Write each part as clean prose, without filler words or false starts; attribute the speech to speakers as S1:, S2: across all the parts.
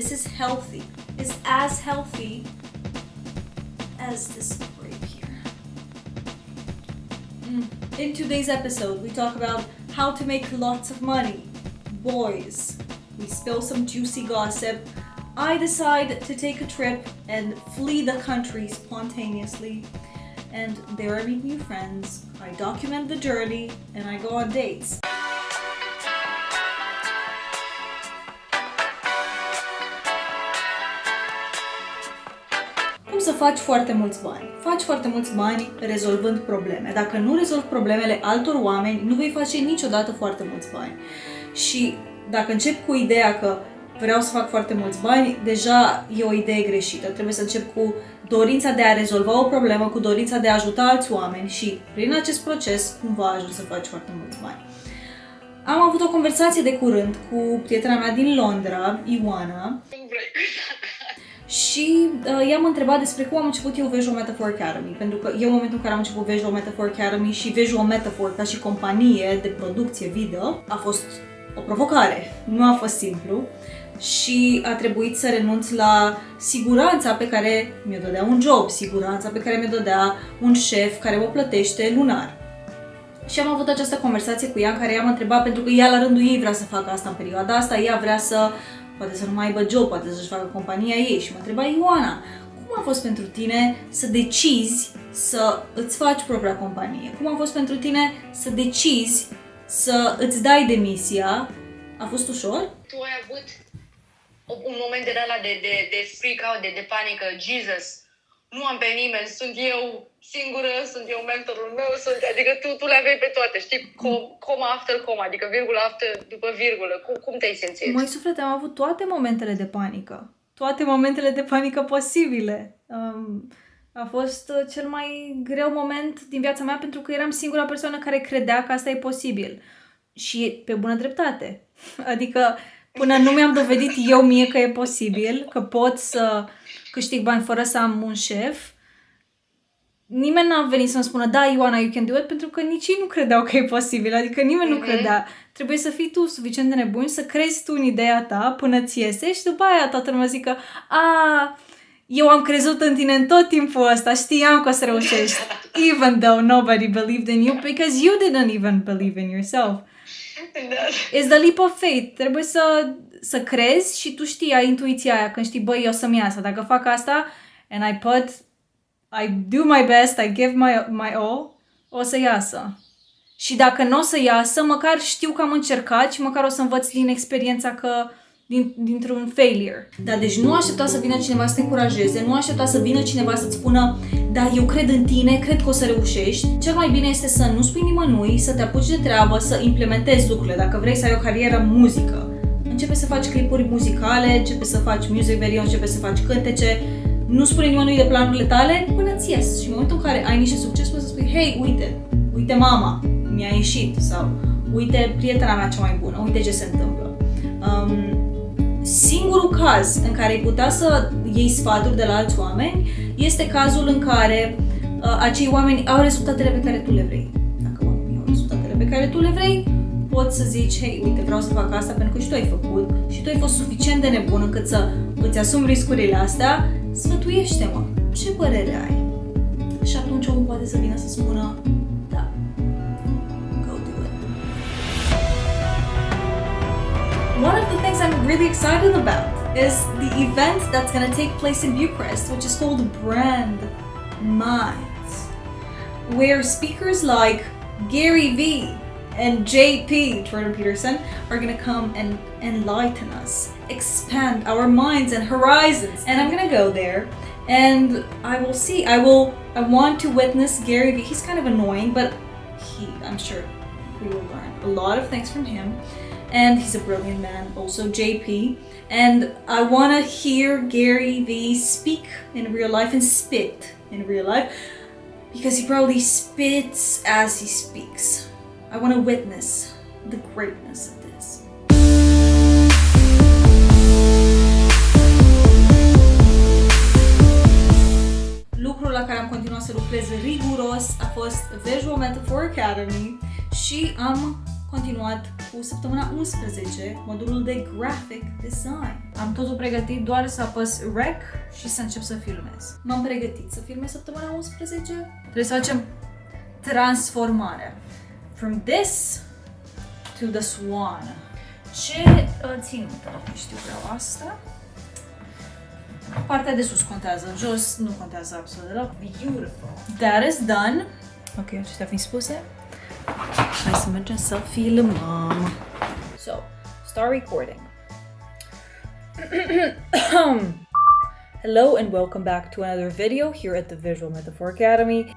S1: This is healthy. It's as healthy as this grape here. In today's episode, we talk about how to make lots of money. Boys, we spill some juicy gossip. I decide to take a trip and flee the country spontaneously. And there I meet new friends. I document the journey and I go on dates. Cum să faci foarte mulți bani? Faci foarte mulți bani rezolvând probleme. Dacă nu rezolvi problemele altor oameni, nu vei face niciodată foarte mulți bani. Și dacă încep cu ideea că vreau să fac foarte mulți bani, deja e o idee greșită. Trebuie să încep cu dorința de a rezolva o problemă, cu dorința de a ajuta alți oameni și prin acest proces cumva ajungi să faci foarte mulți bani. Am avut o conversație de curând cu prietena mea din Londra, Ioana, și i-am întrebat despre cum am început eu Visual Metaphor Academy, pentru că eu în momentul în care am început Visual Metaphor Academy și Visual Metaphor ca și companie de producție video a fost o provocare, nu a fost simplu și a trebuit să renunț la siguranța pe care mi-o dădea un job, siguranța pe care mi-o dădea un șef care mă plătește lunar. Și am avut această conversație cu ea în care ea m-a întrebat, pentru că ea la rândul ei vrea să facă asta în perioada asta, ea vrea să, poate să nu mai aibă job, poate să-și facă compania ei și mă întreba, Ioana, cum a fost pentru tine să decizi să îți faci propria companie? Cum a fost pentru tine să decizi să îți dai demisia? A fost ușor?
S2: Tu ai avut un moment de ăla de freak out, de panică, Jesus, nu am pe nimeni, sunt eu singură, sunt eu mentorul meu, adică tu le aveai pe toate, știi, coma after coma, adică virgulă după virgulă, cum te-ai simțit?
S1: Măi, suflete, am avut toate momentele de panică, toate momentele de panică posibile. A fost cel mai greu moment din viața mea pentru că eram singura persoană care credea că asta e posibil. Și pe bună dreptate. Adică până nu mi-am dovedit eu mie că e posibil, că pot să câștig bani fără să am un șef, nimeni n-a venit să-mi spună, da, Ioana, you can do it, pentru că nici ei nu credeau că e posibil, adică nimeni nu credea. Trebuie să fii tu suficient de nebun, să crezi tu în ideea ta până ți iese și după aia toată lumea zică, eu am crezut în tine în tot timpul ăsta, știam că o să reușești, even though nobody believed in you, because you didn't even believe in yourself. It's the leap of faith. Trebuie să crezi și tu știi, ai intuiția aia când știi, băi, eu o să-mi iasă. Dacă fac asta and I do my best, I give my all, o să iasă. Și dacă nu o să iasă, măcar știu că am încercat și măcar o să învăț din experiența că dintr-un failure. Da, deci nu aștepta să vină cineva să te încurajeze, nu aștepta să vină cineva să-ți spună, da, eu cred în tine, cred că o să reușești. Cel mai bine este să nu spui nimănui, să te apuci de treabă, să implementezi lucrurile. Dacă vrei să ai o carieră muzică, începe să faci clipuri muzicale, începe să faci music video, începe să faci cântece. Nu spune nimănui de planurile tale până ți ies. Și în momentul în care ai niște succes, poți să spui, hei, uite mama, mi-a ieșit, sau uite prietena mea cea mai bună, uite ce se întâmplă. Singurul caz în care ai putea să iei sfaturi de la alți oameni este cazul în care acei oameni au rezultatele pe care tu le vrei. Dacă oamenii au rezultatele pe care tu le vrei, poți să zici, hei, uite, vreau să fac asta pentru că și tu ai făcut și tu ai fost suficient de nebun încât să îți asumi riscurile astea, sfătuiește-mă, ce părere ai? Și atunci omul poate să vină să spună, da, go do it. One of the things I'm really excited about is the event that's going to take place in Bucharest, which is called Brand Minds, where speakers like Gary V and JP, Jordan Peterson, are going to come and enlighten us, expand our minds and horizons. And I'm going to go there and I will see. I want to witness Gary V. He's kind of annoying, but I'm sure we will learn a lot of things from him. And he's a brilliant man, also JP. And I want to hear Gary V speak in real life and spit in real life, because he probably spits as he speaks. I want to witness the greatness of this. Lucrul la care am continuat să lucrez riguros a fost Visual Metaphor Academy și am continuat cu săptămâna 11, modulul de Graphic Design. Am totul pregătit, doar să apăs Rec și să încep să filmez. M-am pregătit să filmez săptămâna 11. Trebuie să facem transformarea. From this to the swan. Ce ținută? Știu vreau asta. Partea de sus contează, jos nu contează absolut deloc. Beautiful. That is done. Ok, acestea fiind spuse, hai să mergem să filmăm. So, start recording. Hello and welcome back to another video here at the Visual Metaphor Academy.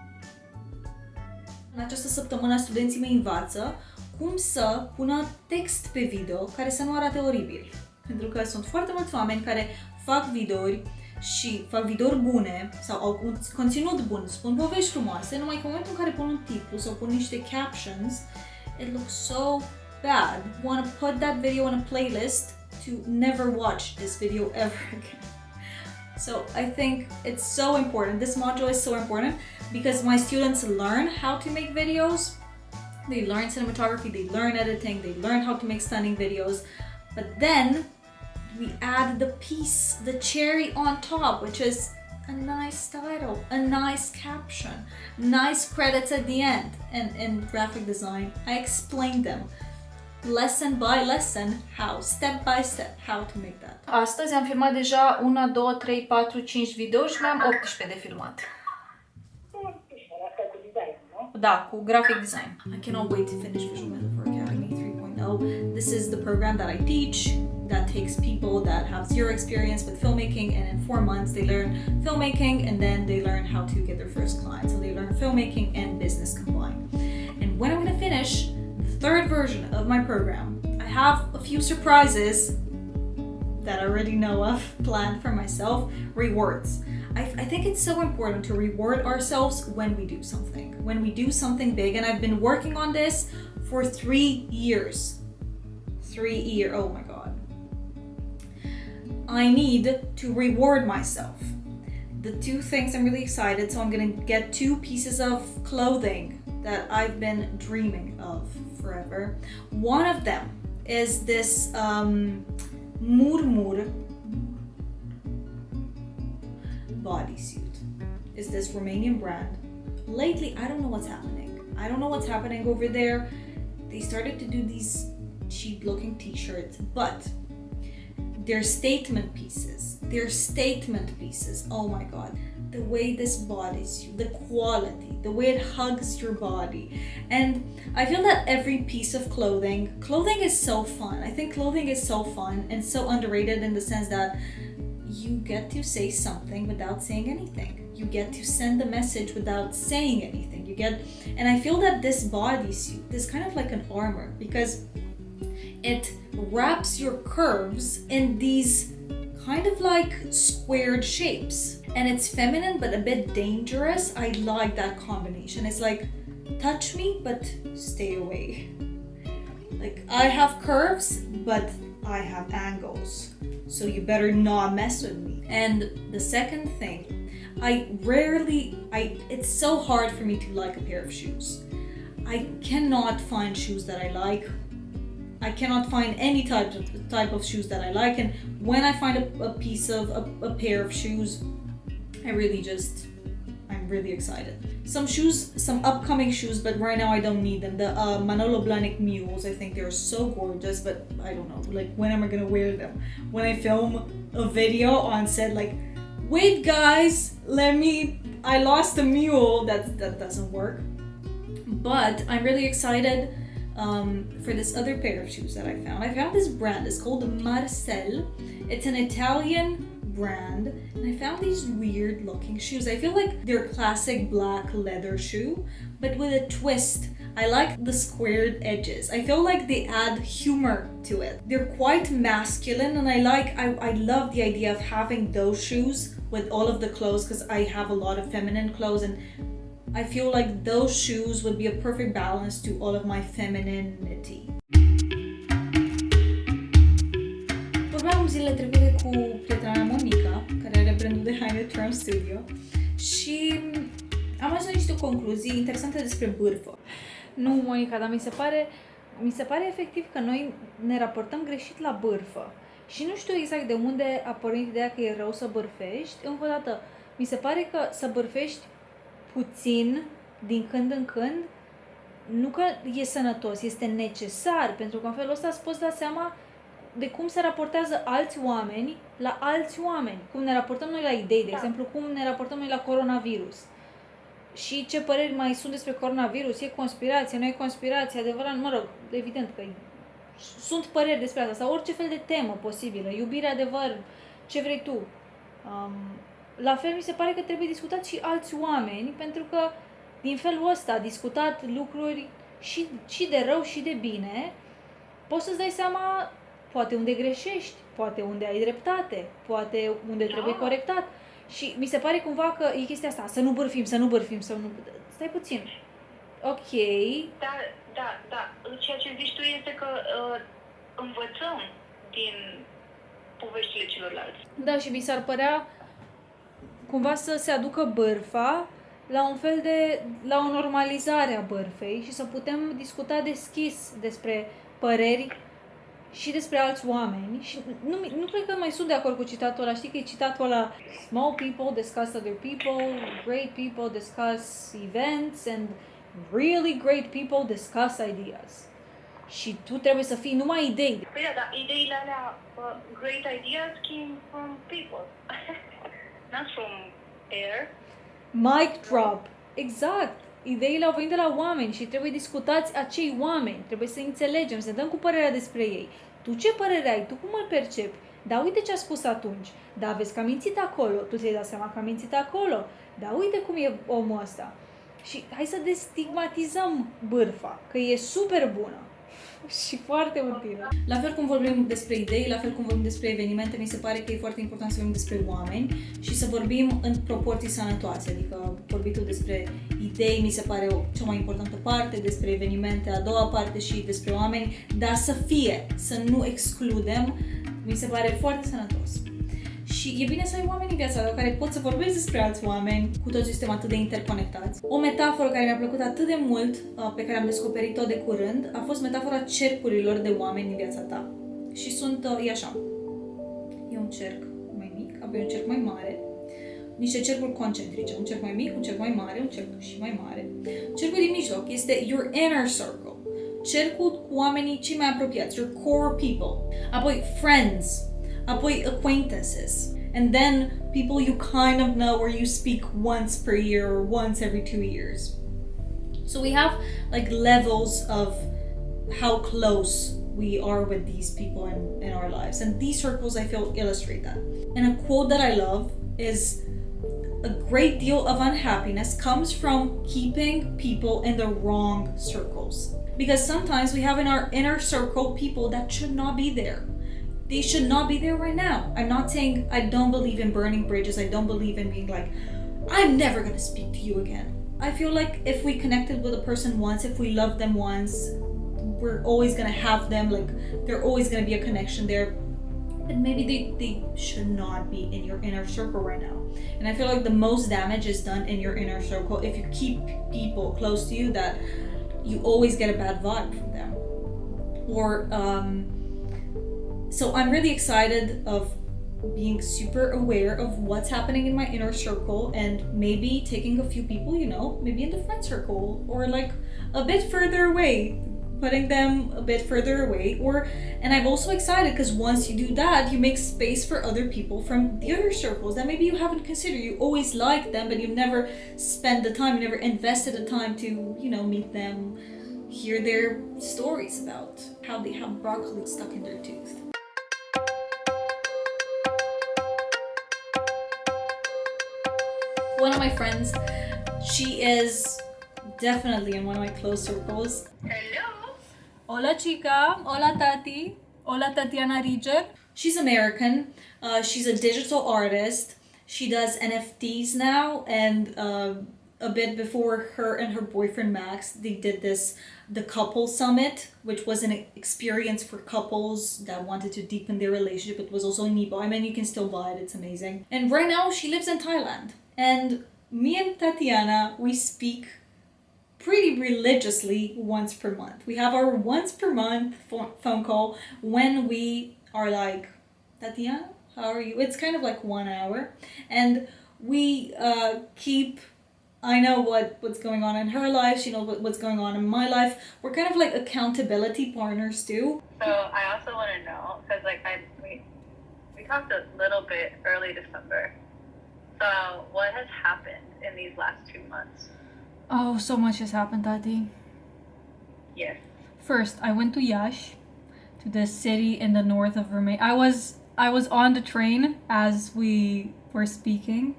S1: În această săptămână studenții mei învață cum să pună text pe video care să nu arate oribil. Pentru că sunt foarte mulți oameni care fac videouri și fac videouri bune sau au un conținut bun, spun povești frumoase, numai că în momentul în care pun un titlu sau pun niște captions, it looks so bad. Want to put that video in a playlist to never watch this video ever again. So I think it's so important. This module is so important because my students learn how to make videos. They learn cinematography, they learn editing, they learn how to make stunning videos. But then we add the piece, the cherry on top, which is a nice title, a nice caption, nice credits at the end. And in graphic design, I explain them lesson by lesson step by step, how to make that. Astăzi am filmat deja 1, 2, 3, 4, 5 videouri și mai am 18 de filmat. Da, cu graphic design. I cannot wait to finish Visual Metaphor Academy 3.0. This is the program that I teach that takes people that have zero experience with filmmaking, and in 4 months they learn filmmaking and then they learn how to get their first client. So they learn filmmaking and business combined. And when I'm going to finish the third version of my program, I have a few surprises that I already know of planned for myself, rewards. I think it's so important to reward ourselves when we do something big, and I've been working on this for 3 years. 3 years, oh my god. I need to reward myself. The two things I'm really excited, so I'm gonna get 2 pieces of clothing that I've been dreaming of forever. One of them is this murmur bodysuit. Is this Romanian brand. Lately, I don't know what's happening. I don't know what's happening over there. They started to do these cheap looking t-shirts, but they're statement pieces. Oh my god. The way this bodysuit, the quality, the way it hugs your body. And I feel that every piece of clothing is so fun. I think clothing is so fun and so underrated in the sense that you get to say something without saying anything. You get to send a message without saying anything. And I feel that this bodysuit is kind of like an armor because it wraps your curves in these kind of like squared shapes. And it's feminine but a bit dangerous. I like that combination. It's like, touch me but stay away. Like, I have curves but I have angles. So you better not mess with me. And the second thing, it's so hard for me to like a pair of shoes. I cannot find shoes that I like. I cannot find any type of shoes that I like. And when I find a pair of shoes, I'm really excited. Some upcoming shoes, but right now I don't need them. The Manolo Blahnik mules, I think they're so gorgeous, but I don't know, like, when am I gonna wear them? When I film a video on set, like, wait guys, I lost a mule, that doesn't work. But I'm really excited for this other pair of shoes that I found. I found this brand, it's called Marcel. It's an Italian brand, and I found these weird looking shoes. I feel like they're classic black leather shoe, but with a twist. I like the squared edges. I feel like they add humor to it. They're quite masculine, and I love the idea of having those shoes with all of the clothes because I have a lot of feminine clothes, and I feel like those shoes would be a perfect balance to all of my femininity. Vorbeam zilele trecute cu prietena Monica, care are brandul de haine Tram Studio, și am ajuns la niște concluzii interesante despre bârfă. Nu, Monica, dar mi se pare mi se pare efectiv că noi ne raportăm greșit la bârfă. Și nu știu exact de unde a pornit ideea că e rău să bârfești. Încă o dată, mi se pare că să bârfești puțin, din când în când, nu că e sănătos, este necesar, pentru că în felul ăsta îți poți da seama de cum se raportează alți oameni la alți oameni. Cum ne raportăm noi la idei, de exemplu, cum ne raportăm noi la coronavirus. Și ce păreri mai sunt despre coronavirus, e conspirație, nu e conspirație, adevărat, mă rog, evident că sunt păreri despre asta, sau orice fel de temă posibilă, iubire, adevăr, ce vrei tu. La fel mi se pare că trebuie discutat și alți oameni, pentru că din felul ăsta, discutat lucruri și de rău și de bine, poți să-ți dai seama poate unde greșești, poate unde ai dreptate, poate unde trebuie corectat. Și mi se pare cumva că e chestia asta, să nu bârfim, să nu bârfim, să nu... Stai puțin. Ok.
S2: Da. Ceea ce zici tu este că învățăm din poveștile celorlalți.
S1: Da, și mi s-ar părea cumva să se aducă bârfa la un fel de... la o normalizare a bârfei și să putem discuta deschis despre păreri și despre alți oameni. Și nu cred că mai sunt de acord cu citatul ăla. Știi că e citatul ăla: small people discuss other people, great people discuss events, and really great people discuss ideas. Și tu trebuie să fii numai idei.
S2: Păi da, dar ideile alea, great ideas came from people, not from air.
S1: Mic drop. Exact. Ideile au venit de la oameni și trebuie discutați acei oameni. Trebuie să înțelegem, să dăm cu părerea despre ei. Tu ce părere ai? Tu cum îl percepi? Da, uite ce a spus atunci. Da, vezi că a mințit acolo. Tu ți-ai dat seama că a mințit acolo. Da, uite cum e omul ăsta. Și hai să destigmatizăm bârfa, că e super bună și foarte utilă. La fel cum vorbim despre idei, la fel cum vorbim despre evenimente, mi se pare că e foarte important să vorbim despre oameni și să vorbim în proporții sănătoase. Adică vorbitul despre idei mi se pare cea mai importantă parte, despre evenimente a doua parte și despre oameni, dar să fie, să nu excludem, mi se pare foarte sănătos. Și e bine să ai oameni în viața ta care pot să vorbești despre alți oameni, cu toți suntem atât de interconectați. O metaforă care mi-a plăcut atât de mult, pe care am descoperit-o de curând, a fost metafora cercurilor de oameni în viața ta. Și e așa. E un cerc mai mic, apoi un cerc mai mare, niște cercuri concentrice, un cerc mai mic, un cerc mai mare, un cerc și mai mare. Cercul din mijloc este your inner circle, cercul cu oamenii cei mai apropiați, your core people. Apoi friends, apoi acquaintances, and then people you kind of know or you speak once per year or once every 2 years. So we have like levels of how close we are with these people in our lives, and these circles I feel illustrate that. And a quote that I love is, a great deal of unhappiness comes from keeping people in the wrong circles. Because sometimes we have in our inner circle people that should not be there. They should not be there right now. I'm not saying I don't believe in burning bridges. I don't believe in being like, I'm never gonna speak to you again. I feel like if we connected with a person once, if we loved them once, we're always gonna have them, like there's always gonna be a connection there. And maybe they should not be in your inner circle right now. And I feel like the most damage is done in your inner circle if you keep people close to you that you always get a bad vibe from them. Or so I'm really excited of being super aware of what's happening in my inner circle and maybe taking a few people, maybe in the friend circle or like a bit further away, putting them a bit further away. And I'm also excited because once you do that, you make space for other people from the other circles that maybe you haven't considered. You always liked them, but you never spent the time, you never invested the time to, meet them, hear their stories about how they have broccoli stuck in their tooth. One of my friends, she is definitely in one of my close circles.
S2: Hello!
S1: Hola chica, hola Tati, hola Tatiana Reger. She's American, she's a digital artist, she does NFTs now, and a bit before her and her boyfriend Max, they did the couple summit, which was an experience for couples that wanted to deepen their relationship. It was also in Nebo. I mean, you can still buy it, it's amazing. And right now she lives in Thailand. And me and Tatiana, we speak pretty religiously once per month. We have our once per month phone call when we are like, Tatiana, how are you? It's kind of like 1 hour. And we keep, I know what's going on in her life, she knows what's going on in my life. We're kind of like accountability partners too.
S2: So I also want to know, because like we talked a little bit early December. So what has happened in these last 2 months?
S1: Oh, so much has happened, Tati.
S2: Yes.
S1: First, I went to Iași, to the city in the north of Romania. I was on the train as we were speaking.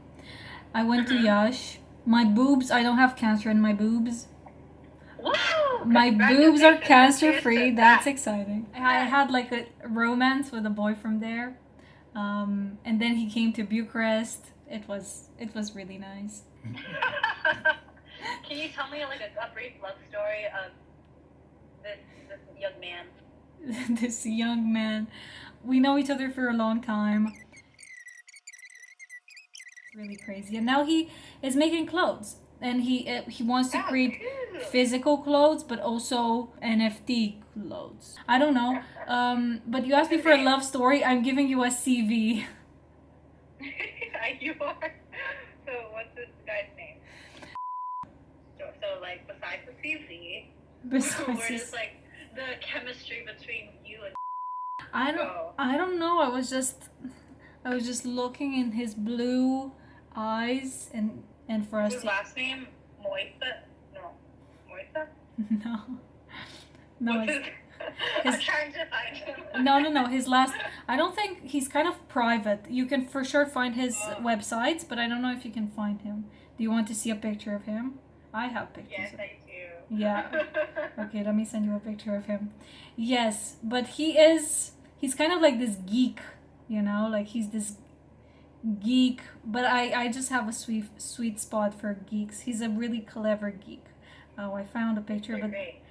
S1: I went to Iași. My boobs, I don't have cancer in my boobs.
S2: Woo!
S1: My boobs are cancer free. That's exciting. I had like a romance with a boy from there. And then he came to Bucharest. It was really nice.
S2: Can you tell me like a brief love story of this young man?
S1: This young man. We know each other for a long time. Really crazy. And now he is making clothes. And he wants to create physical clothes, but also NFT clothes. I don't know. But you asked me for a love story. I'm giving you a CV.
S2: You are. So what's this guy's name? So like besides the CV, where is like the chemistry between you and?
S1: I don't know. I was just looking in his blue eyes and for us.
S2: His last name Moisa? No, Moisa?
S1: No. No.
S2: I'm trying to find him.
S1: No. His last. I don't think he's kind of private. You can for sure find his websites, but I don't know if you can find him. Do you want to see a picture of him? I have pictures.
S2: Yes, I do.
S1: Yeah. Okay, let me send you a picture of him. Yes, but he's kind of like this geek, you know, like he's this geek, but I just have a sweet spot for geeks. He's a really clever geek. Oh, I found a picture, but
S2: great.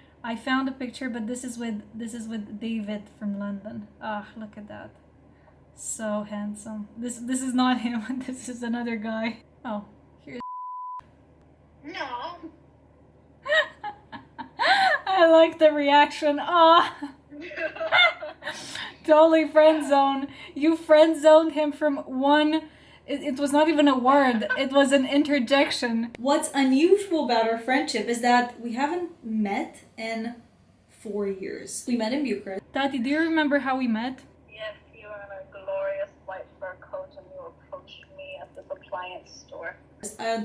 S1: This is with David from London. Ah, look at that. So handsome. This is not him. This is another guy. Oh, here's.
S2: No.
S1: I like the reaction. Ah. Totally friend zone. You friend zoned him from one. It was not even a word. It was an interjection. What's unusual about our friendship is that we haven't met in 4 years. We met in Bucharest. Tati, do you remember how we met?
S2: Yes, you were in a glorious white fur coat and you approached me at this appliance store.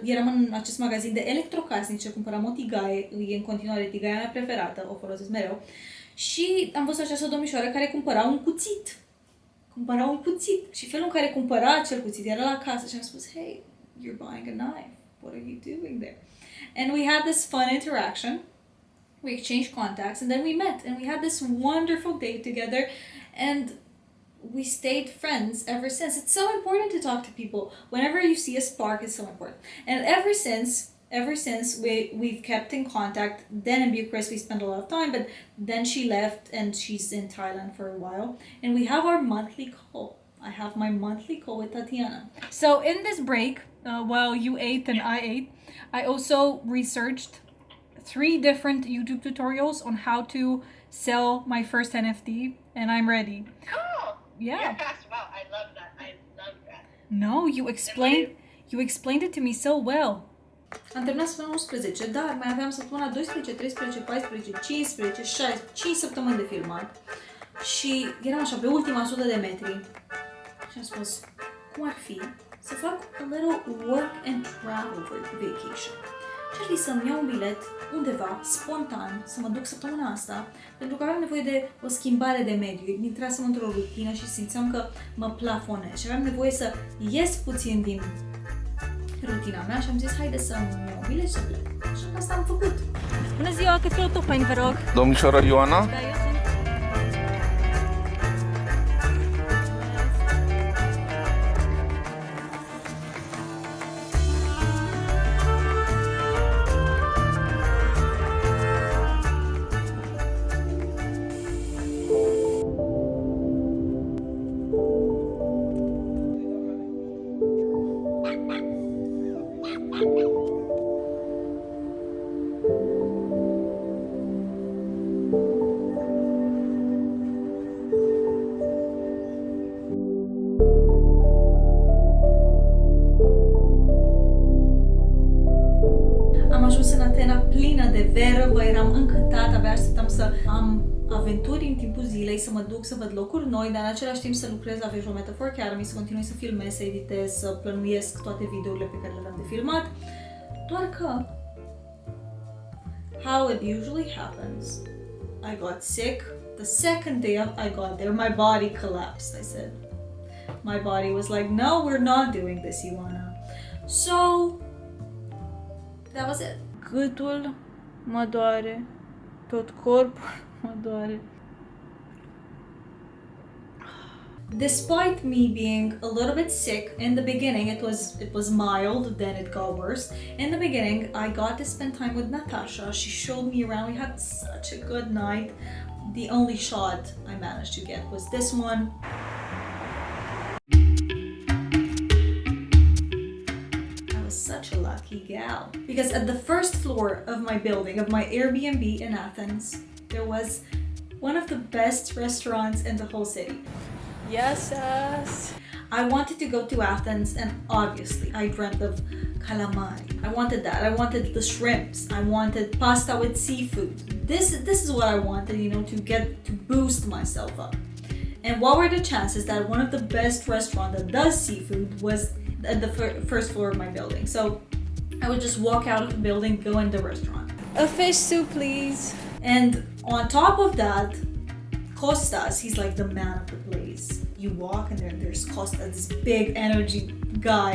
S1: Eram în acest magazin de electrocasnice, cumpăram o tigaie, e în continuare tigaia mea preferată, o folosesc mereu. Și am văzut această domnișoară care cumpăra un cuțit. Și felul în care cumpăra acel cuțit era la casă și am spus, hey, you're buying a knife. What are you doing there? And we had this fun interaction. We exchanged contacts and then we met and we had this wonderful day together and we stayed friends ever since. It's so important to talk to people. Whenever you see a spark, it's so important. And ever since we've kept in contact. Then in Bucharest we spent a lot of time, but then she left and she's in Thailand for a while. And we have our monthly call. I have my monthly call with Tatiana. So in this break, while you ate and I ate, I also researched 3 different YouTube tutorials on how to sell my first NFT, and I'm ready.
S2: Cool.
S1: Yeah.
S2: You're fast. Wow, I love that.
S1: No, you explained it to me so well. Am terminat săptămâna 11, dar mai aveam săptămâna 12, 13, 14, 15, 16, 5 săptămâni de filmat. Și eram așa pe ultima 100 de metri. Și am spus, cum ar fi să fac a little work and travel vacation. Și ar fi să-mi iau un bilet undeva, spontan, să mă duc săptămâna asta, pentru că aveam nevoie de o schimbare de mediu. Intrasem într-o rutină și simțeam că mă plafonez și aveam nevoie să ies puțin din rutina mea și am zis, haide să-mi iau un bilet și să plec. Și asta am făcut. Bună ziua, cât vreau topeni, vă rog.
S3: Domnișoara Ioana?
S1: Da, eu sunt. așteptam să am aventuri în timpul zilei, să mă duc să văd locuri noi, dar în același timp să lucrez la Visual Metaphor Academy, să continui să filmez, să editez, să plănuiesc toate videourile pe care le aveam de filmat. Doar că, how it usually happens, I got sick. The second day I got there, my body collapsed. I said, my body was like, no, we're not doing this, Ioana. So, that was it. Gâtul mă doare, tot corpul mă doare. Despite me being a little bit sick in the beginning, it was mild, then it got worse. In the beginning, I got to spend time with Natasha. She showed me around. We had such a good night. The only shot I managed to get was this one. I was such a lucky gal. Because at the first floor of my building, of my Airbnb in Athens, there was one of the best restaurants in the whole city. Yes. I wanted to go to Athens, and obviously I dreamt of calamari. I wanted that. I wanted the shrimps. I wanted pasta with seafood. This is what I wanted, you know, to boost myself up. And what were the chances that one of the best restaurants that does seafood was at the first floor of my building? So I would just walk out of the building, go in the restaurant. A fish soup, please. And on top of that, Kostas, he's like the man of the place. You walk and there's Kostas, this big energy guy,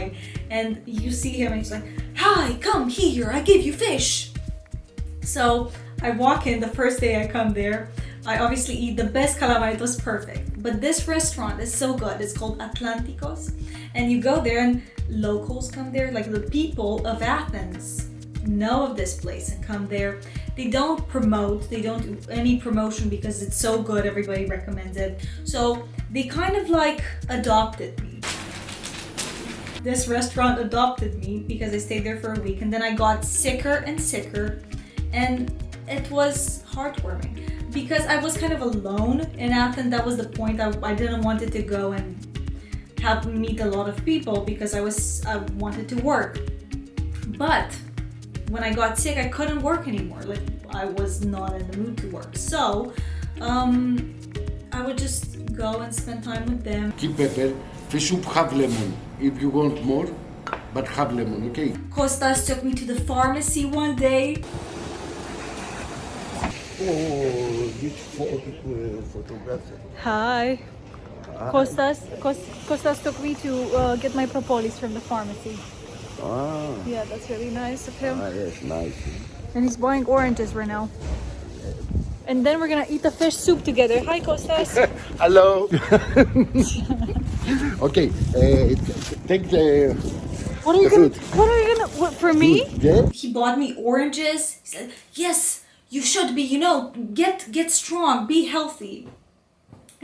S1: and you see him and he's like, hi, come here, I give you fish. So I walk in, the first day I come there, I obviously eat the best calamari, it was perfect. But this restaurant is so good, it's called Atlantikos, and you go there and locals come there, like the people of Athens know of this place and come there. They don't promote, they don't do any promotion because it's so good, everybody recommends it. So they kind of like adopted me. This restaurant adopted me because I stayed there for a week, and then I got sicker and sicker, and it was heartwarming because I was kind of alone in Athens. That was the point. I didn't want to go and meet a lot of people because I wanted to work. But when I got sick, I couldn't work anymore. Like, I was not in the mood to work. So, I would just go and spend time with them.
S3: Keep pepper, fish soup have lemon. If you want more, but have lemon, okay?
S1: Kostas took me to the pharmacy one day.
S3: Oh, this photographer.
S1: Hi. Kostas took me to get my propolis from the pharmacy.
S3: Ah.
S1: Yeah, that's really nice of him.
S3: Ah, yes, nice.
S1: And he's buying oranges right now. And then we're gonna eat the fish soup together. Hi, Kostas.
S3: Hello. Okay, take the.
S1: What are you gonna? What for me?
S3: Yeah.
S1: He bought me oranges. He said, "Yes, you should be. You know, get strong, be healthy."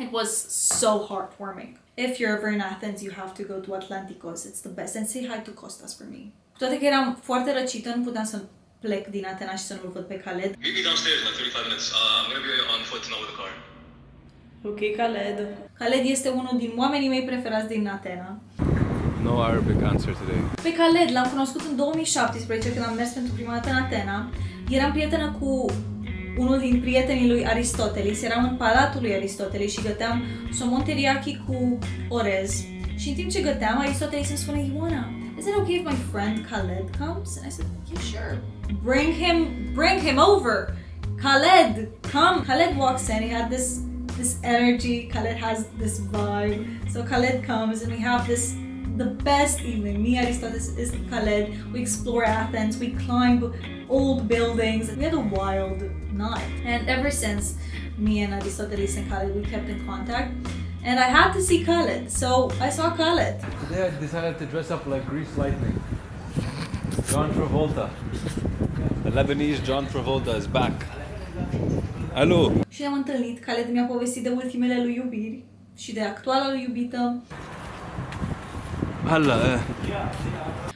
S1: It was so heartwarming. If you're ever in Athens, you have to go to Atlantikos. It's the best. And say hi to Kostas for me. Cu toate că eram foarte răcită, nu puteam să plec din Atena și să nu-l văd pe Khaled.
S4: Meet me downstairs in like 35 minutes. I'm gonna be on foot, not with a car.
S1: Ok, Khaled. Khaled este unul din oamenii mei preferați din Atena.
S5: No Arabic answer today.
S1: Pe Khaled l-am cunoscut în 2017, când am mers pentru prima dată în Atena. Eram prietenă cu unul din prietenii lui Aristoteles. Eram în palatul lui Aristoteles și găteam somon teriyaki cu orez. Și în timp ce găteam, Aristoteles îmi spune, Ioana, is it okay if my friend Khaled comes? And I said, yeah, sure. Bring him over. Khaled, come. Khaled walks in. He had this energy. Khaled has this vibe. So Khaled comes and we have the best evening. Me, Aristoteles, is Khaled. We explore Athens. We climb old buildings. We had a wild night. And ever since, me and Aristoteles and Khaled, we kept in contact. And I had to see Khaled, so I saw Khaled.
S5: Today I decided to dress up like Grease Lightning. John Travolta. The Lebanese John Travolta is back. Hello.
S1: Și ne-am întâlnit. Khaled mi-a povestit de ultimele lui iubiri și de actuala lui iubită.
S5: Halla,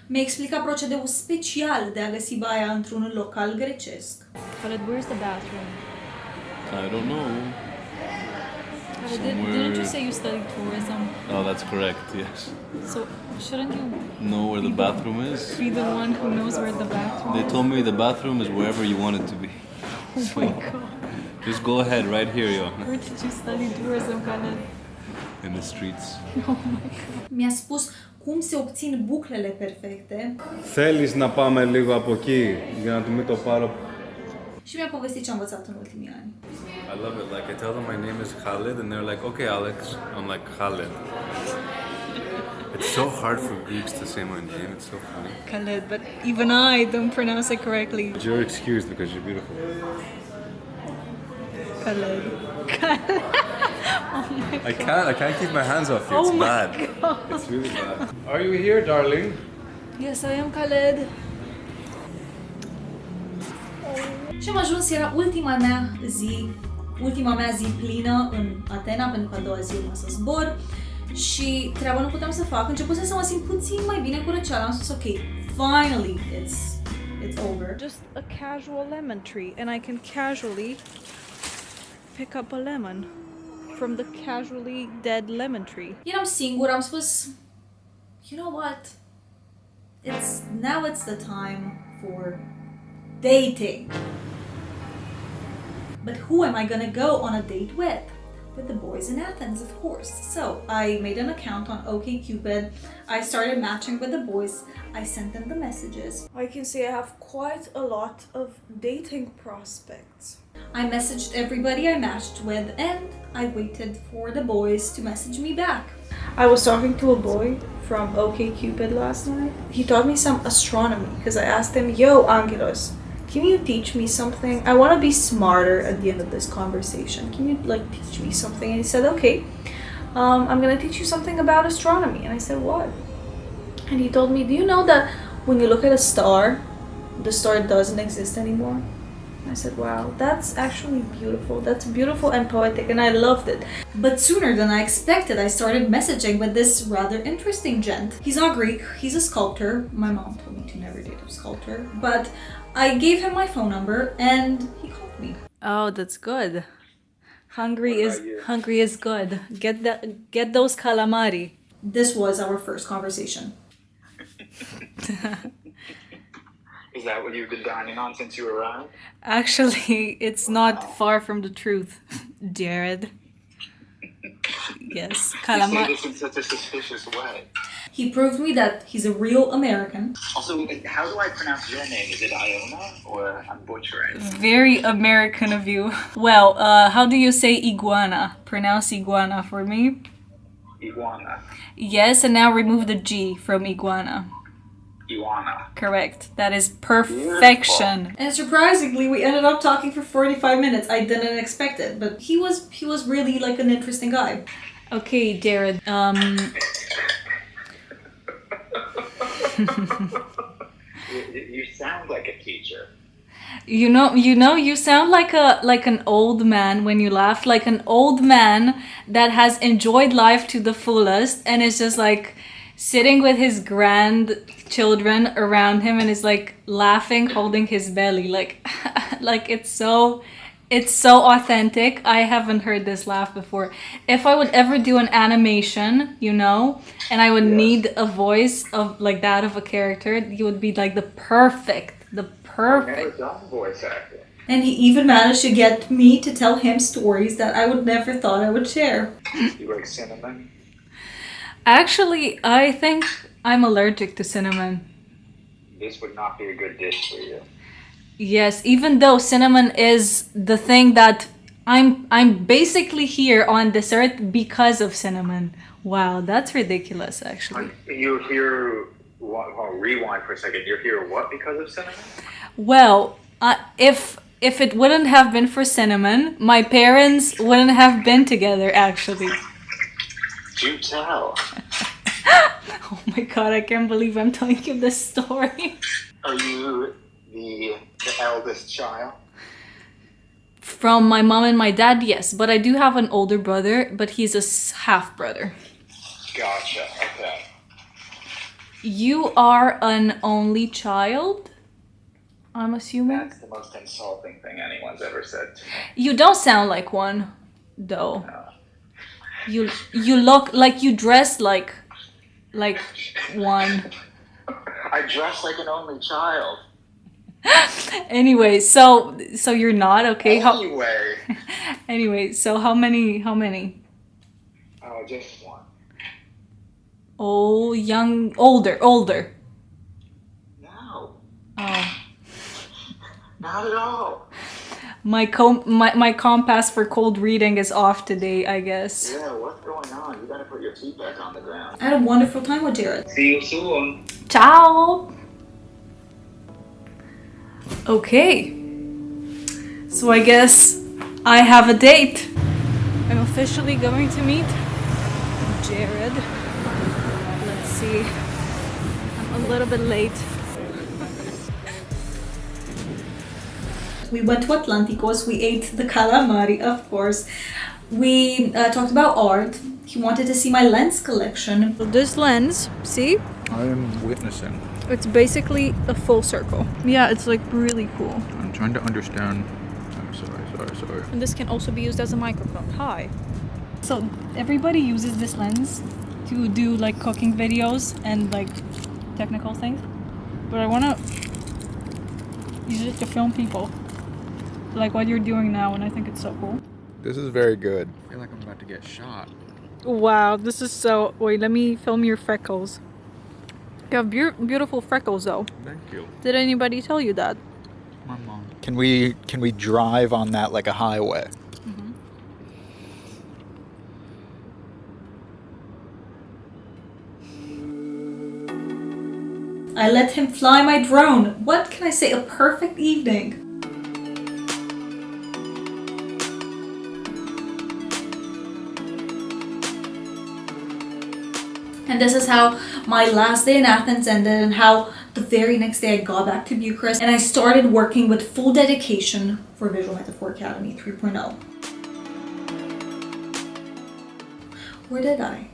S1: Mi-a explicat procedeul special de a găsi baia într-un local grecesc. Khaled, where's the bathroom?
S5: I don't know.
S1: Didn't you say you studied tourism?
S5: Oh, that's correct, yes.
S1: So shouldn't you
S5: Know where the bathroom is?
S1: be the one who knows where the bathroom
S5: They
S1: is?
S5: told me the bathroom is wherever you want it to be.
S1: Oh my god.
S5: Just go ahead right here, yo.
S1: Where did you study tourism, Khaled?
S5: In the streets.
S1: Mi-a spus cum se obțin buclele perfecte
S5: Θέλεις να πάμε λίγο από εκεί για να μην το πάρω.
S1: și mi-a povestit ce a învățat în ultimii ani.
S5: I love it. Like I tell them my name is Khaled and they're like, okay, Alex. I'm like Khaled. It's so hard for Greeks to say my name. It's so funny.
S1: Khaled, but even I don't pronounce it correctly.
S5: But you're excused because you're beautiful.
S1: Khaled. Oh my God.
S5: I can't keep my hands off you.
S1: Oh
S5: It's
S1: my
S5: bad.
S1: God.
S5: It's really bad. Are you here, darling?
S1: Yes, I am Khaled. Și am ajuns, era ultima mea zi plină în Atena, pentru că a doua zi urma să zbor. Și treaba nu puteam să fac, începuse să mă simt puțin mai bine cu răceala, am spus ok, finally it's over. Just a casual lemon tree and I can casually pick up a lemon from the casually dead lemon tree. Eram singur, am spus, you know what, it's the time for dating. But who am I gonna go on a date with? With the boys in Athens, of course. So I made an account on OkCupid. I started matching with the boys. I sent them the messages. I can say I have quite a lot of dating prospects. I messaged everybody I matched with and I waited for the boys to message me back. I was talking to a boy from OkCupid last night. He taught me some astronomy because I asked him, yo, Angelos, can you teach me something? I want to be smarter at the end of this conversation. Can you teach me something? And he said, okay, I'm going to teach you something about astronomy. And I said, what? And he told me, do you know that when you look at a star, the star doesn't exist anymore? I said, wow, that's actually beautiful. That's beautiful and poetic, and I loved it. But sooner than I expected, I started messaging with this rather interesting gent. He's not Greek, he's a sculptor. My mom told me to never date a sculptor. But I gave him my phone number and he called me. Oh, that's good. Hungry is good. Get those calamari. This was our first conversation.
S6: Is that what you've been dining on since you arrived?
S1: Actually, it's not far from the truth, Gerald. Yes,
S6: You say
S1: calamari.
S6: this in such a suspicious way.
S1: He proved me that he's a real American.
S6: Also, how do I pronounce your name? Is it Iona or I'm butchering?
S1: Very American of you. Well, how do you say iguana? Pronounce iguana for me.
S6: Iguana.
S1: Yes, and now remove the G from iguana.
S6: Iguana.
S1: Correct. That is perfection.
S6: Beautiful.
S1: And surprisingly, we ended up talking for 45 minutes. I didn't expect it, but he was really like an interesting guy. Okay, Jared.
S6: You sound like a teacher.
S1: You sound like an old man when you laugh, like an old man that has enjoyed life to the fullest and is just like sitting with his grandchildren around him and is like laughing, holding his belly, like it's so authentic. I haven't heard this laugh before. If I would ever do an animation, and I would need a voice of like that of a character, you would be like the perfect.
S6: I've never done voice acting.
S1: And he even managed to get me to tell him stories that I would never thought I would share.
S6: You like cinnamon?
S1: Actually, I think I'm allergic to cinnamon.
S6: This would not be a good dish for you.
S1: Yes, even though cinnamon is the thing that I'm basically here on this earth because of cinnamon. Wow, that's ridiculous, actually.
S6: You're here. Rewind for a second. You're here what because of cinnamon?
S1: Well, if it wouldn't have been for cinnamon, my parents wouldn't have been together, actually.
S6: Do tell.
S1: Oh my god, I can't believe I'm telling you this story.
S6: Are you the eldest child?
S1: From my mom and my dad, yes. But I do have an older brother, but he's a half-brother.
S6: Gotcha, okay.
S1: You are an only child, I'm assuming?
S6: That's the most insulting thing anyone's ever said to me.
S1: You don't sound like one, though.
S6: No.
S1: You look like you dress like one.
S6: I dress like an only child.
S1: Anyway, so you're not okay.
S6: Anyway.
S1: Anyway, so how many?
S6: Oh, just one.
S1: Oh, young, older.
S6: No.
S1: Oh,
S6: Not at all.
S1: my compass for cold reading is off today, I guess.
S6: Yeah, what's going on? You gotta put your feet back on the ground.
S1: I had a wonderful time with Jared.
S6: See you soon.
S1: Ciao. Okay. So I guess I have a date. I'm officially going to meet Jared. Let's see. I'm a little bit late. We went to Atlanticos. We ate the calamari, of course. We talked about art. He wanted to see my lens collection. This lens, see?
S7: I am witnessing.
S1: It's basically a full circle. Yeah, it's like really cool.
S7: I'm trying to understand. I'm sorry.
S1: And this can also be used as a microphone. Hi. So everybody uses this lens to do like cooking videos and like technical things. But I wanna use it to film people. Like what you're doing now, and I think it's so cool.
S7: This is very good. I feel like I'm about to get shot.
S1: Wow, this is so... Wait, let me film your freckles. You have beautiful freckles though.
S7: Thank you.
S1: Did anybody tell you that?
S7: My mom. Can we drive on that like a highway?
S1: I let him fly my drone. What can I say? A perfect evening. And this is how my last day in Athens ended, and how the very next day I got back to Bucharest and I started working with full dedication for Visual Metaphor Academy 3.0. Or did I?